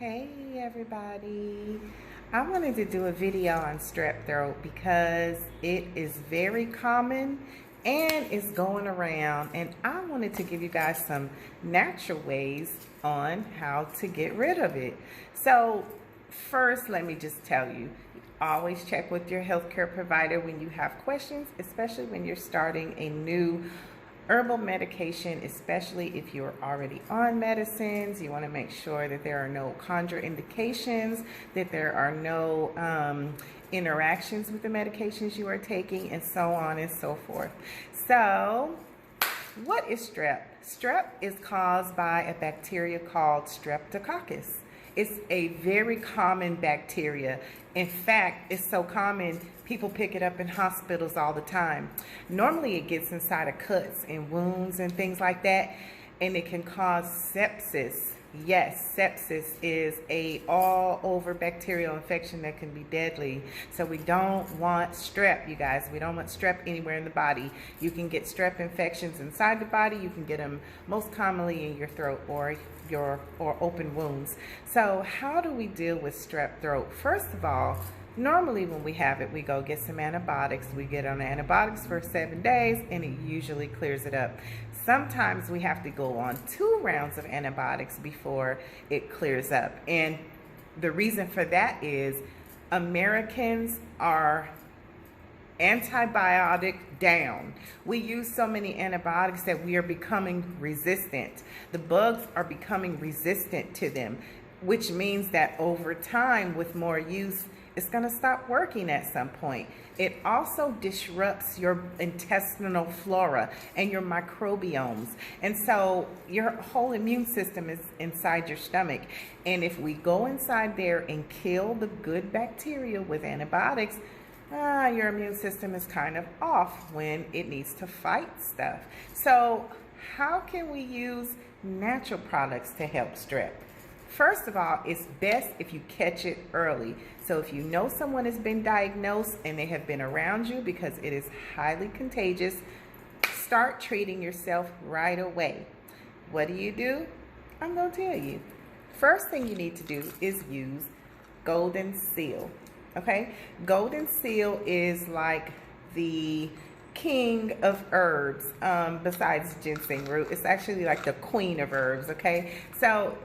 Hey everybody, I wanted to do a video on strep throat because it is very common and it's going around, and I wanted to give you guys some natural ways on how to get rid of it. So first, let me just tell you, always check with your healthcare provider when you have questions, especially when you're starting a new herbal medication, especially if you're already on medicines. You want to make sure that there are no contraindications, that there are no interactions with the medications you are taking, and so on and so forth. So what is strep? Strep is caused by a bacteria called Streptococcus. It's a very common bacteria. In fact, it's so common, people pick it up in hospitals all the time. Normally it gets inside of cuts and wounds and things like that, and it can cause sepsis. Yes, sepsis is a all-over bacterial infection that can be deadly. So we don't want strep, you guys. We don't want strep anywhere in the body. You can get strep infections inside the body. You can get them most commonly in your throat or open wounds. So how do we deal with strep throat? First of all, normally when we have it, we go get some antibiotics. We get on antibiotics for 7 days and it usually clears it up. Sometimes we have to go on 2 rounds of antibiotics before it clears up. And the reason for that is Americans are antibiotic down. We use so many antibiotics that we are becoming resistant. The bugs are becoming resistant to them, which means that over time, with more use, it's going to stop working at some point. It also disrupts your intestinal flora and your microbiomes. And so your whole immune system is inside your stomach. And if we go inside there and kill the good bacteria with antibiotics, your immune system is kind of off when it needs to fight stuff. So how can we use natural products to help strep? First of all, it's best if you catch it early. So if you know someone has been diagnosed and they have been around you, because it is highly contagious, start treating yourself right away. What do? I'm going to tell you. First thing you need to do is use golden seal. Okay? Golden seal is like the king of herbs, besides ginseng root. It's actually like the queen of herbs. Okay, so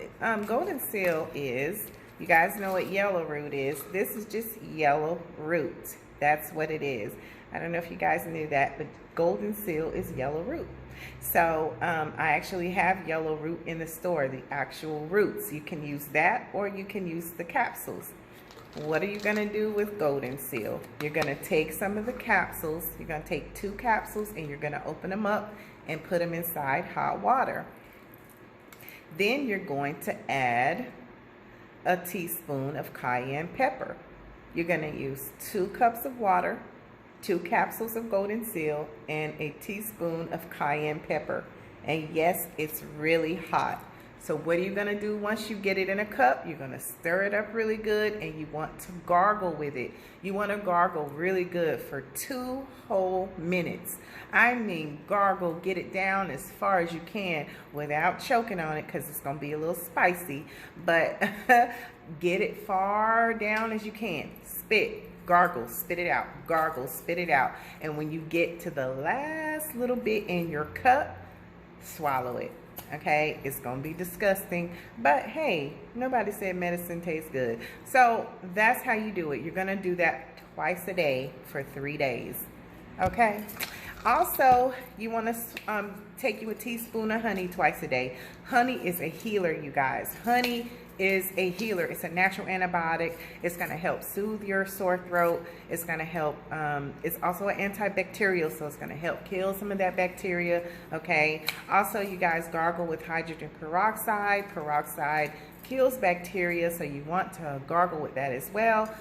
golden seal is, you guys know what yellow root is. This is just yellow root. That's what it is. I don't know if you guys knew that, but golden seal is yellow root. So I actually have yellow root in the store, the actual roots. You can use that or you can use the capsules. What are you going to do with golden seal? You're going to take some of the capsules. You're going to take 2 capsules and you're going to open them up and put them inside hot water. Then you're going to add a teaspoon of cayenne pepper. You're going to use 2 cups of water, 2 capsules of golden seal, and a teaspoon of cayenne pepper. And yes, it's really hot. So what are you going to do once you get it in a cup? You're going to stir it up really good, and you want to gargle with it. You want to gargle really good for 2 whole minutes. I mean gargle, get it down as far as you can without choking on it, because it's going to be a little spicy. But get it far down as you can. Spit, gargle, spit it out, gargle, spit it out. And when you get to the last little bit in your cup, swallow it. Okay, it's gonna be disgusting, but hey, nobody said medicine tastes good. So that's how you do it. You're gonna do that twice a day for 3 days. Okay, also you want to take you a teaspoon of honey twice a day. Honey is a healer, you guys. Honey is a healer. It's a natural antibiotic. It's going to help soothe your sore throat. It's going to help, it's also an antibacterial, so it's going to help kill some of that bacteria. Okay, also you guys gargle with hydrogen peroxide. Peroxide kills bacteria, so you want to gargle with that as well.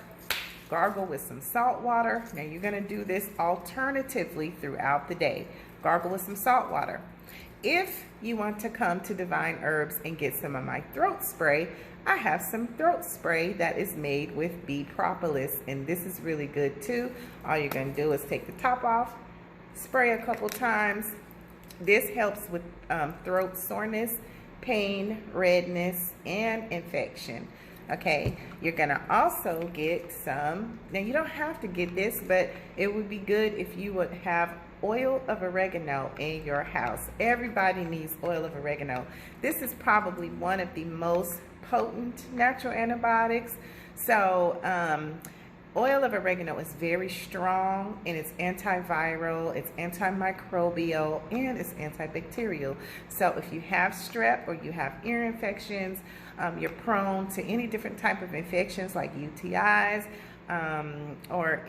Gargle with some salt water. Now you're going to do this alternatively throughout the day. Gargle with some salt water. If you want to come to Divine Herbs and get some of my throat spray, I have some throat spray that is made with bee propolis, and this is really good too. All you're going to do is take the top off, spray a couple times. This helps with throat soreness pain, redness, and infection. Okay, you're gonna also get some, now you don't have to get this, but it would be good if you would have oil of oregano in your house. Everybody needs oil of oregano. This is probably one of the most potent natural antibiotics. So oil of oregano is very strong, and it's antiviral, it's antimicrobial, and it's antibacterial. So if you have strep or you have ear infections, you're prone to any different type of infections like UTIs or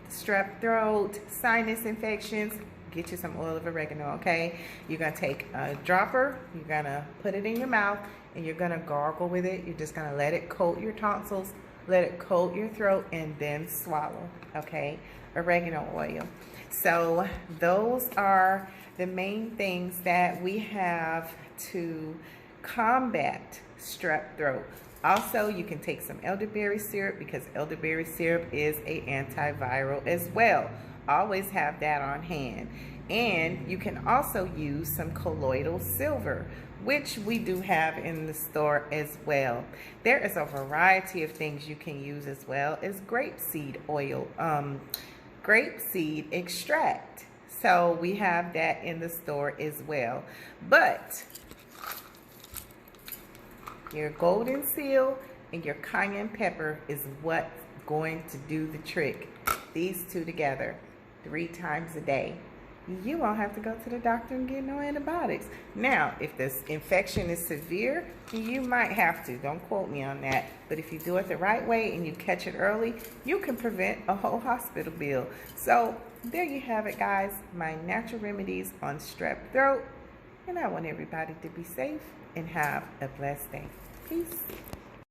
strep throat, sinus infections, get you some oil of oregano, okay? You're gonna take a dropper, you're gonna put it in your mouth, and you're gonna gargle with it. You're just gonna let it coat your tonsils, let it coat your throat, and then swallow, okay? Oregano oil. So those are the main things that we have to combat strep throat. Also, you can take some elderberry syrup, because elderberry syrup is an antiviral as well. Always have that on hand. And you can also use some colloidal silver, which we do have in the store as well. There is a variety of things you can use as well as grapeseed oil, grapeseed extract. So we have that in the store as well. But your golden seal and your cayenne pepper is what's going to do the trick. These two together 3 times a day. You won't have to go to the doctor and get no antibiotics. Now, if this infection is severe, you might have to. Don't quote me on that. But if you do it the right way and you catch it early, you can prevent a whole hospital bill. So there you have it, guys. My natural remedies on strep throat. And I want everybody to be safe and have a blessed day. Peace.